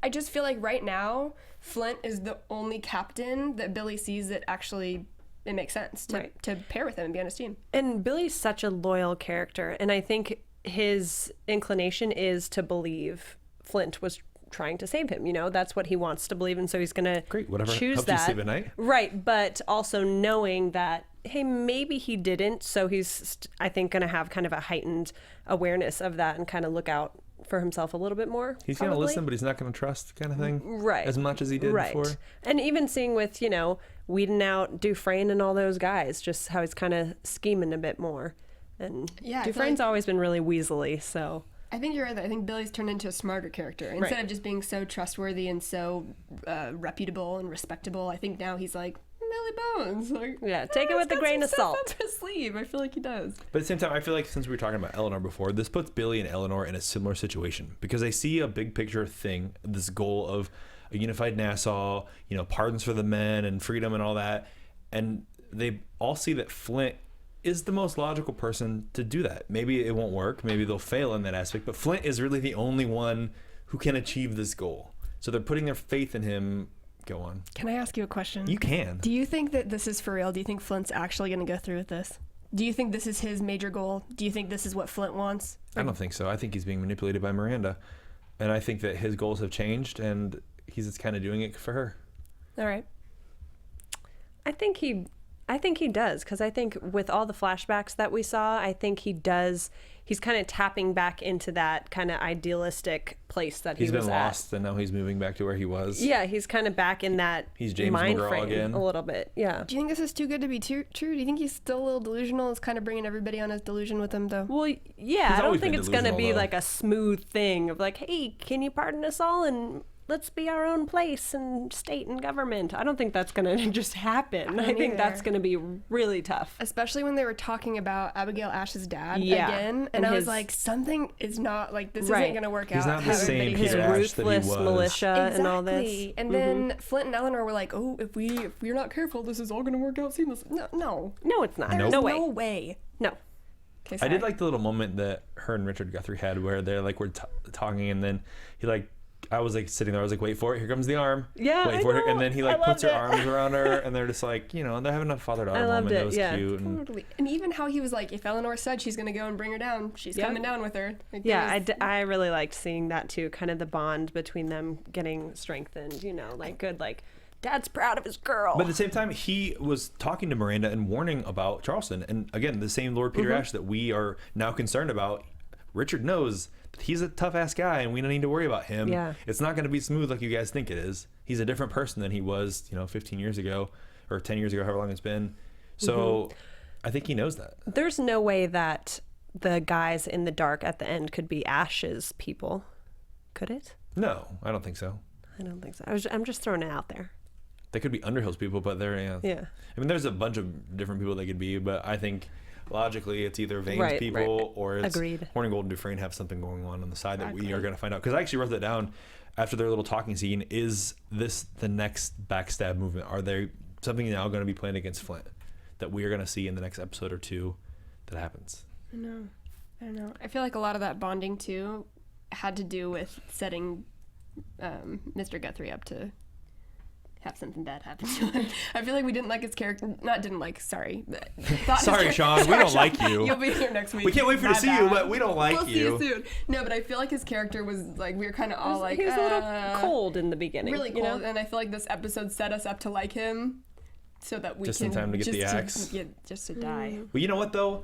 I just feel like right now, Flint is the only captain that Billy sees that actually it makes sense to pair with him and be on his team. And Billy's such a loyal character, and I think his inclination is to believe Flint was trying to save him. That's what he wants to believe, and so he's gonna choose helps that. you sleep at night. Right, but also knowing that, hey, maybe he didn't, so he's I think gonna have kind of a heightened awareness of that and kind of look out for himself a little bit more. He's gonna listen, but he's not gonna trust, kind of thing. Right. As much as he did before. And even seeing with weeding out Dufresne and all those guys, just how he's kind of scheming a bit more. And Dufresne's always been really weaselly, so. I think you're right. I think Billy's turned into a smarter character. Instead of just being so trustworthy and so reputable and respectable, I think now he's like, Billy Bones. Like, take it with a grain of salt. Up his sleeve. I feel like he does. But at the same time, I feel like since we were talking about Eleanor before, this puts Billy and Eleanor in a similar situation because they see a big picture thing, this goal of a unified Nassau, pardons for the men and freedom and all that. And they all see that Flint is the most logical person to do that. Maybe it won't work. Maybe they'll fail in that aspect. But Flint is really the only one who can achieve this goal. So they're putting their faith in him. Go on. Can I ask you a question? You can. Do you think that this is for real? Do you think Flint's actually going to go through with this? Do you think this is his major goal? Do you think this is what Flint wants? I don't think so. I think he's being manipulated by Miranda. And I think that his goals have changed and he's just kind of doing it for her. All right. I think he does, because I think with all the flashbacks that we saw, I think he's kind of tapping back into that kind of idealistic place that he was at. He's been lost and now he's moving back to where he was. Yeah, he's kind of back in that mind frame again. A little bit. Yeah. Do you think this is too good to be true? Do you think he's still a little delusional? Is kind of bringing everybody on his delusion with him, though? Well, yeah, I don't think it's going to be though. like a smooth thing of like, hey, can you pardon us all and let's be our own place and state and government. I don't think that's going to just happen. I think that's going to be really tough. Especially when they were talking about Abigail Ash's dad again. And I was like, something is not, like, this isn't going to work out. He's not the same Peter Ash that he was. Ruthless militia and all this. And then Flint and Eleanor were like, oh, if we're not careful, this is all going to work out seamlessly. No, it's not. There's No way. No. I did like the little moment that her and Richard Guthrie had where they're like, we're talking, and then he like, I was like sitting there, I was like, wait for it, here comes the arm. Yeah, wait for it. And then he like puts her arms around her, and they're just like, they're having a father-daughter moment. That was cute. Totally. And even how he was like, if Eleanor said she's going to go and bring her down, she's coming down with her. Like, I really liked seeing that too, kind of the bond between them getting strengthened, like good, like, Dad's proud of his girl. But at the same time, he was talking to Miranda and warning about Charleston. And again, the same Lord Peter Ash that we are now concerned about, Richard knows that he's a tough-ass guy and we don't need to worry about him. Yeah. It's not going to be smooth like you guys think it is. He's a different person than he was, 15 years ago or 10 years ago, however long it's been. So I think he knows that. There's no way that the guys in the dark at the end could be Ash's people. Could it? No, I don't think so. I don't think so. I'm just throwing it out there. They could be Underhill's people, but they're, yeah. I mean, there's a bunch of different people they could be, but I think logically it's either Vane's people or it's Hornigold and Dufresne have something going on the side that we are going to find out. Because I actually wrote that down after their little talking scene. Is this the next backstab movement? Are there something now going to be planned against Flint that we are going to see in the next episode or two that happens? I know. I don't know. I feel like a lot of that bonding too had to do with setting Mr. Guthrie up to have something bad happen to him. I feel like we didn't like his character. Sorry, Sean. We don't like you. You'll be here next week. We can't wait for you to see you, but we don't like we'll you. See you soon. No, but I feel like his character was like, we were kind of all like, he was a little cold in the beginning. Really cold, and I feel like this episode set us up to like him, so that we just can in time to get the axe. Just to die. Well, you know what though?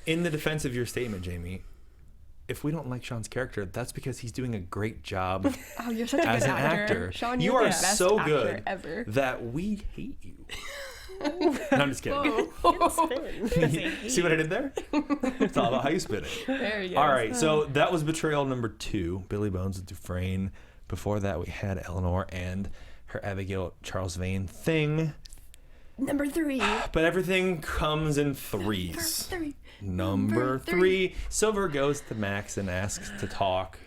In the defense of your statement, Jamie, if we don't like Sean's character, that's because he's doing a great job Oh, you're such a as good an actor. Sean, you you're are the best so actor good ever. that we hate you. No, I'm just kidding. See what I did there? It's all about how you spin it. There you go. All right, so that was betrayal number 2, Billy Bones with Dufresne. Before that, we had Eleanor and her Abigail Charles Vane thing. Number 3. But everything comes in threes. Number 3. Silver goes to Max and asks to talk.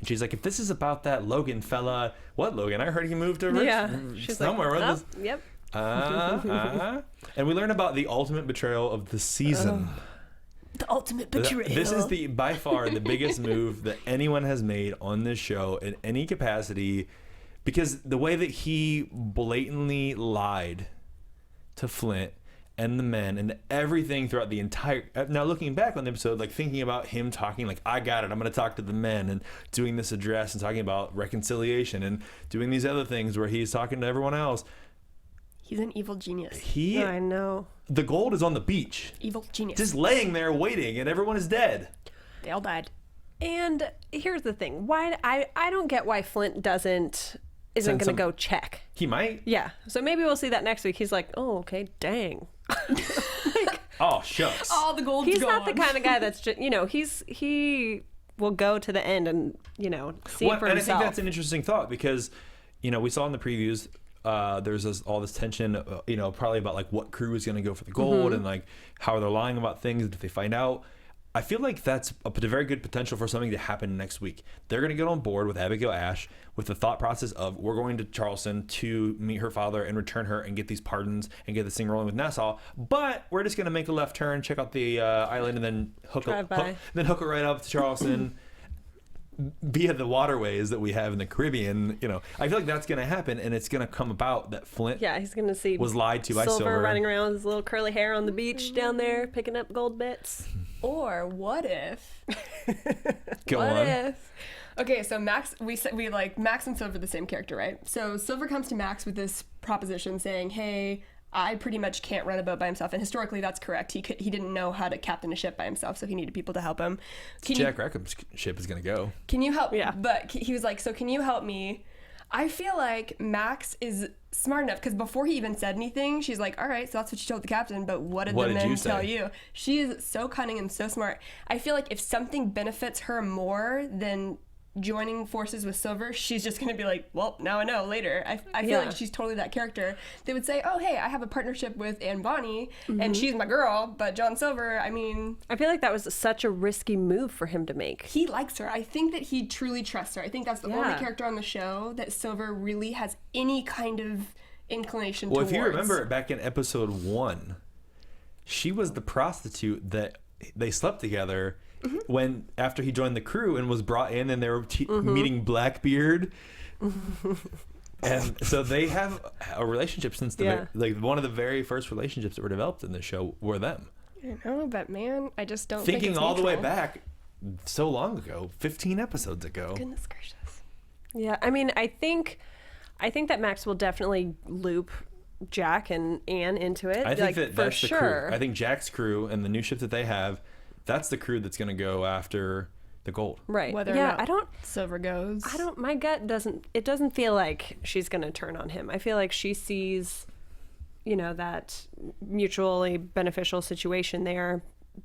And she's like, if this is about that Logan fella, what Logan? I heard he moved to She's somewhere. like, yep. And we learn about the ultimate betrayal of the season. The ultimate betrayal. This is by far the biggest move that anyone has made on this show in any capacity, because the way that he blatantly lied to Flint and the men and everything throughout the entire, now looking back on the episode, like thinking about him talking like, I got it, I'm going to talk to the men, and doing this address and talking about reconciliation and doing these other things where he's talking to everyone else. He's an evil genius. I know. The gold is on the beach. Evil genius. Just laying there waiting, and everyone is dead. They all died. And here's the thing. Why I don't get why Flint isn't going to go check. He might. Yeah. So maybe we'll see that next week. He's like, oh, okay, dang. Oh, shucks. All the gold's He's gone. not the kind of guy that's just, he will go to the end and, see for and himself. I think that's an interesting thought because, we saw in the previews, there's all this tension, probably about like what crew is going to go for the gold and like how they're lying about things if they find out. I feel like that's a very good potential for something to happen next week. They're going to get on board with Abigail Ash with the thought process of, we're going to Charleston to meet her father and return her and get these pardons and get this thing rolling with Nassau. But we're just going to make a left turn, check out the island, and then hook it right up to Charleston via the waterways that we have in the Caribbean. I feel like that's going to happen, and it's going to come about that Flint he's going to see was lied to by Silver running around with his little curly hair on the beach down there picking up gold bits. Or what if? Go on. Okay, so Max, we like Max and Silver the same character, right? So Silver comes to Max with this proposition saying, "Hey, I pretty much can't run a boat by himself," and historically that's correct. He didn't know how to captain a ship by himself, so he needed people to help him. Jack Rackham's ship is gonna go. Can you help? Yeah. But he was like, "So can you help me?" I feel like Max is smart enough because before he even said anything, she's like, all right, so that's what you told the captain, but what did the men tell you? She is so cunning and so smart. I feel like if something benefits her more than joining forces with Silver, she's just going to be like, well, now I know later. I feel like she's totally that character. They would say, oh, hey, I have a partnership with Anne Bonny, and she's my girl, but John Silver, I feel like that was such a risky move for him to make. He likes her. I think that he truly trusts her. I think that's the only character on the show that Silver really has any kind of inclination towards. Well, if you remember back in episode 1, she was the prostitute that they slept together when after he joined the crew and was brought in, and they were meeting Blackbeard. And so they have a relationship since one of the very first relationships that were developed in the show were them. I know, but man, I just don't thinking think it's all the way mutual. back so long ago, 15 episodes ago. Goodness gracious. Yeah, I mean, I think that Max will definitely loop Jack and Anne into it. I think that's the crew. I think Jack's crew and the new ship that they have, that's the crew that's going to go after the gold. Right. Whether or not Silver goes. My gut doesn't feel like she's going to turn on him. I feel like she sees, that mutually beneficial situation there.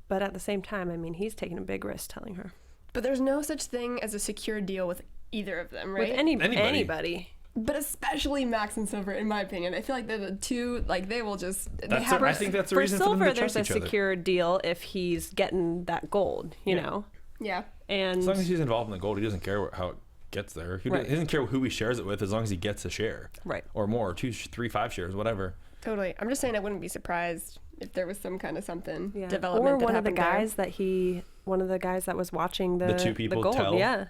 But at the same time, I mean, he's taking a big risk telling her. But there's no such thing as a secure deal with either of them, right? With anybody. But especially Max and Silver, in my opinion. I feel like they're the two, like, they will just... I think that's the reason for them to trust each other. For Silver, there's a secure deal if he's getting that gold, you know? Yeah. And as long as he's involved in the gold, he doesn't care how it gets there. He doesn't care who he shares it with, as long as he gets a share. Right. Or more, 2, 3, 5 shares, whatever. Totally. I'm just saying I wouldn't be surprised if there was some kind of something Yeah. development Or that one of the happened there. guys one of the guys that was watching the two people gold. tell? Yeah.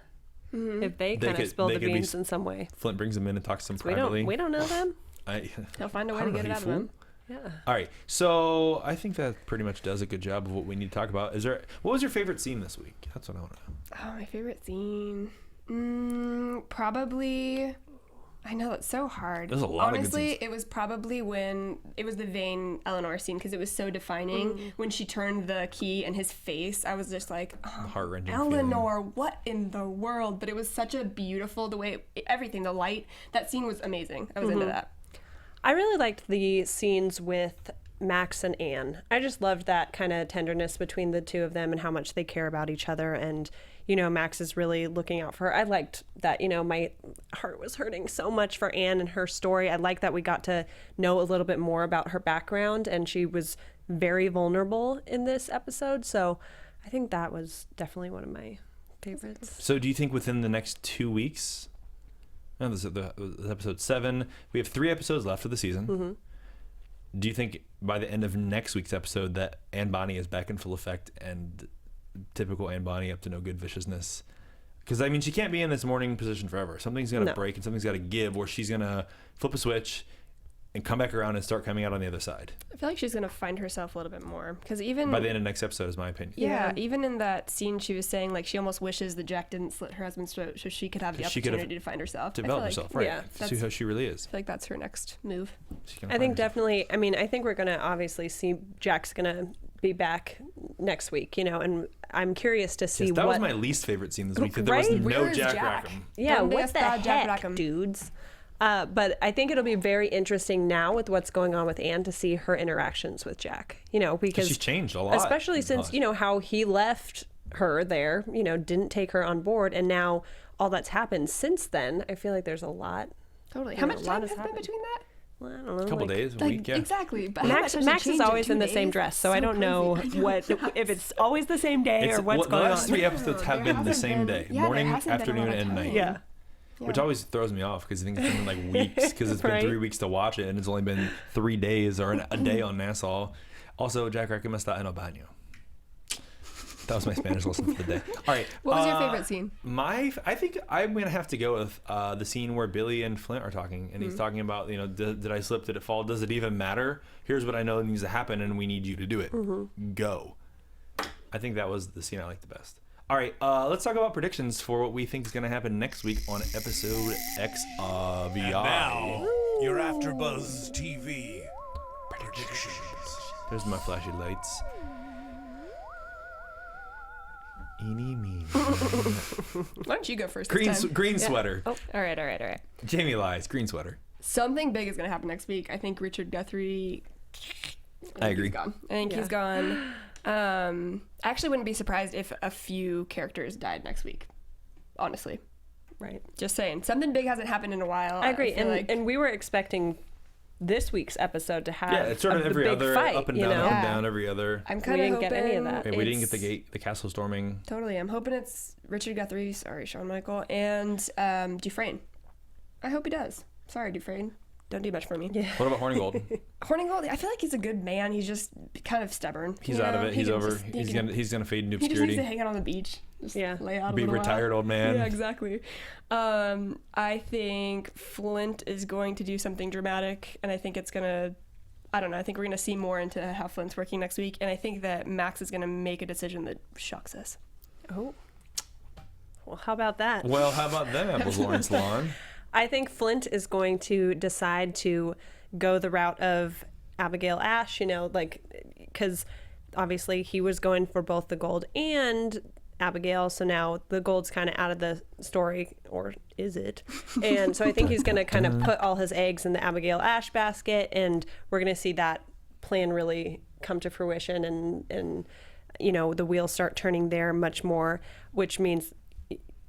If they kind of could- spill they the could be beans in some way. Flint brings them in and talks to them privately. We don't know them. They'll find a I way to don't get it know, out of you them. Yeah. All right, so I think that pretty much does a good job of what we need to talk about. What was your favorite scene this week? That's what I want to know. Oh, my favorite scene. Probably. I know it's so hard. There's a lot of good Honestly, scenes. it was probably when it was the Vane Eleanor scene because it was so defining. When she turned the key and his face, I was just like, oh, Heart-wrenching Eleanor, what in the world? But it was such a beautiful, the way everything, the light. That scene was amazing. I was into that. I really liked the scenes with Max and Anne. I just loved that kind of tenderness between the two of them and how much they care about each other. And, Max is really looking out for her. I liked that, my heart was hurting so much for Anne and her story. I like that we got to know a little bit more about her background, and she was very vulnerable in this episode. So I think that was definitely one of my favorites. So do you think within the next 2 weeks, this is episode 7, we have 3 episodes left of the season. Do you think by the end of next week's episode that Anne Bonny is back in full effect and typical Anne Bonny up to no good viciousness? Because, she can't be in this morning position forever. Something's going to break and something's got to give, or she's going to flip a switch and come back around and start coming out on the other side. I feel like she's going to find herself a little bit more. Because even... By the end of next episode is my opinion. Yeah, even in that scene, she was saying, she almost wishes that Jack didn't slit her husband's throat so she could have the opportunity to find herself. Develop herself, right. Yeah, See how she really is. I feel like that's her next move. I think definitely, I think we're going to obviously see Jack's going to be back next week, and I'm curious to see that was my least favorite scene this week. That there was Right? no Where is Jack Jack? Rackham. Yeah, Donde what the está Jack heck, Rackham? dudes? But I think it'll be very interesting now with what's going on with Anne to see her interactions with Jack, because She's changed a lot. especially since, how he left her there, didn't take her on board. And now all that's happened since then, I feel like there's a lot. Totally. You How know, much a lot time has has been happened. between that? Well, I don't know. A couple days, a week, yeah. Exactly. But Max is always in the same dress, so I don't know if it's always the same day or what's the going last on. 3 episodes have been the same day. Morning, afternoon, and night. Yeah. Which always throws me off because I think it's been weeks because it's been Right. 3 weeks to watch it and it's only been 3 days or a day on Nassau. Also, Jack Rackham está en el baño. That was my Spanish lesson for the day. All right. What was your favorite scene? I think I'm gonna have to go with the scene where Billy and Flint are talking, and he's talking about, did I slip? Did it fall? Does it even matter? Here's what I know needs to happen, and we need you to do it. Go. I think that was the scene I liked the best. All right, let's talk about predictions for what we think is gonna happen next week on episode X of And VR. now, your AFTERBUZZ TV predictions. There's my flashy lights. Eeny, meeny. Why don't you go first this time? Green sweater. Oh, all right. Jamie lies. Green sweater. Something big is going to happen next week. I think Richard Guthrie... I agree. He's gone. I think he's gone. I actually wouldn't be surprised if a few characters died next week. Honestly. Right. Just saying. Something big hasn't happened in a while. I agree. feel And we were expecting this week's episode to have Yeah, it's sort of the every big other fight, up and you down, know? up and down, every other. I'm We kind of didn't hoping... get any of that. Okay, we didn't get It's- the castle storming. Totally. I'm hoping it's Richard Guthrie, sorry, Shawn Michael, and Dufresne. I hope he does. Sorry, Dufresne. Don't do much for me. Yeah. What about Hornigold? Hornigold, I feel like he's a good man. He's just kind of stubborn. He's you out of know? it. He He's can over. just- he He's can- gonna fade into He just needs obscurity. to hang out on the beach. Just Yeah. lay out a Be little retired while. old man. Yeah, exactly. I think Flint is going to do something dramatic, and I think it's gonna... I don't know. I think we're going to see more into how Flint's working next week, and I think that Max is going to make a decision that shocks us. Oh. Well, how about that? Well, how about them apples, Lauren Salaun? I think Flint is going to decide to go the route of Abigail Ash, because obviously he was going for both the gold and Abigail, so now the gold's kind of out of the story, or is it? And so I think he's going to kind of put all his eggs in the Abigail Ash basket, and we're going to see that plan really come to fruition, and the wheels start turning there much more, which means,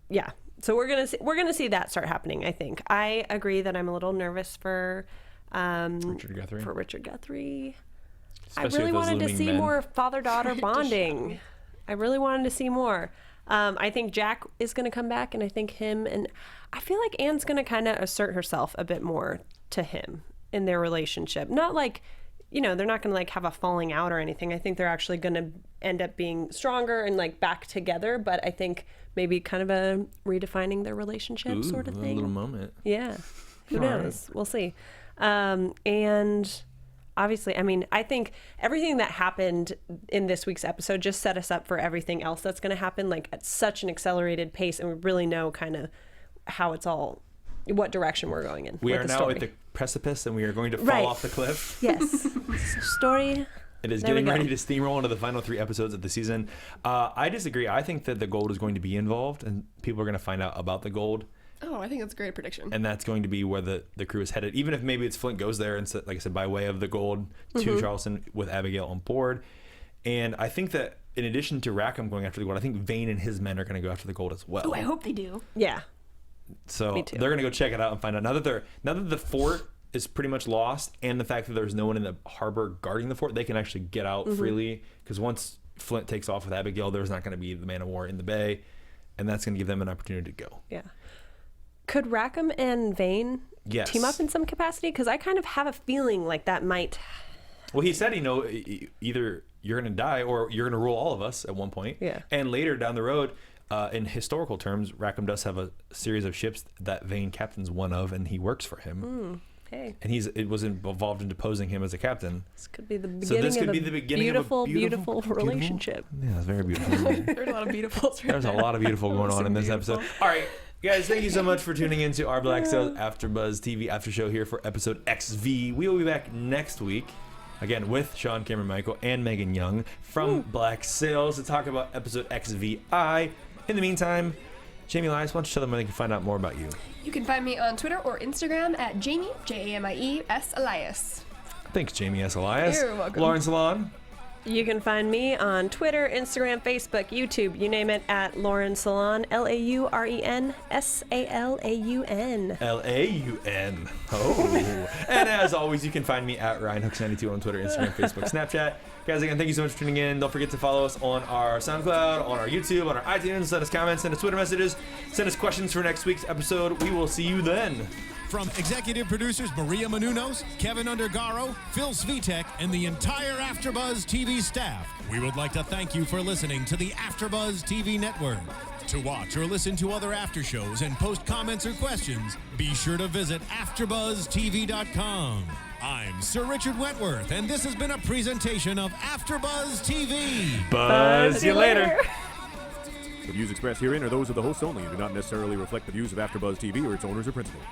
yeah. So we're gonna see that start happening. I think. I agree that I'm a little nervous for Richard Guthrie. For Richard Guthrie. Especially I really with those wanted to looming see men. more father-daughter bonding. I really wanted to see more. I think Jack is going to come back, and I think him, and I feel like Anne's going to kind of assert herself a bit more to him. in their relationship. Not like, you know, they're not going to like have a falling out or anything. I think they're actually going to end up being stronger and like back together. But I think maybe kind of a redefining their relationship sort of thing. A little moment. Yeah. Who knows? We'll see. And obviously, I mean, I think everything that happened in this week's episode just set us up for everything else that's going to happen, like at such an accelerated pace. And we really know kind of how it's all, what direction we're going in. We with are the now story. at the precipice and we are going to fall Right. off the cliff. Yes. Story. It is There we getting go. ready to steamroll into the final 3 episodes of the season. I disagree. I think that the gold is going to be involved and people are going to find out about the gold. Oh, I think that's a great prediction. And that's going to be where the crew is headed. Even if maybe it's Flint goes there and, like I said, by way of the gold to Charleston with Abigail on board. And I think that in addition to Rackham going after the gold, I think Vane and his men are going to go after the gold as well. Oh, I hope they do. Yeah. So Me too. they're going to go check it out and find out. Now that the fort is pretty much lost and the fact that there's no one in the harbor guarding the fort, they can actually get out freely. Because once Flint takes off with Abigail, there's not going to be the man of war in the bay. And that's going to give them an opportunity to go. Yeah. Could Rackham and Vane Yes. team up in some capacity? Because I kind of have a feeling like that might. Well, he said, either you're going to die or you're going to rule all of us at one point. Yeah. And later down the road, in historical terms, Rackham does have a series of ships that Vane captains one of, and he works for him. Hey, And it was involved in deposing him as a captain. this could be the So beginning this could of be a the beginning beautiful, of a beautiful relationship. Yeah, it's very beautiful. There's a lot of beautifuls. There's a lot of beautiful going on in this episode. All right, guys, thank you so much for tuning into our Black Sails AfterBuzz TV after show here for episode XV. We will be back next week, again, with Sean, Cameron, Michael, and Megan Young from Black Sails to talk about episode XVI. In the meantime, Jamie Elias, why don't you tell them where they can find out more about you? You can find me on Twitter or Instagram at Jamie, Jamies Elias. Thanks, Jamie S. Elias. You're welcome. Lauren Salaun. You can find me on Twitter, Instagram, Facebook, YouTube, you name it, at Lauren Salaun, LaurenSalaun. Laun. Oh. And as always, you can find me at RyanHooks92 on Twitter, Instagram, Facebook, Snapchat. Guys, again, thank you so much for tuning in. Don't forget to follow us on our SoundCloud, on our YouTube, on our iTunes. Send us comments, send us Twitter messages, send us questions for next week's episode. We will see you then. From executive producers Maria Menounos, Kevin Undergaro, Phil Svitek, and the entire AfterBuzz TV staff, we would like to thank you for listening to the AfterBuzz TV network. To watch or listen to other after shows and post comments or questions, be sure to visit AfterBuzzTV.com. I'm Sir Richard Wentworth, and this has been a presentation of AfterBuzz TV. Buzz you later. The views expressed herein are those of the hosts only and do not necessarily reflect the views of AfterBuzz TV or its owners or principals.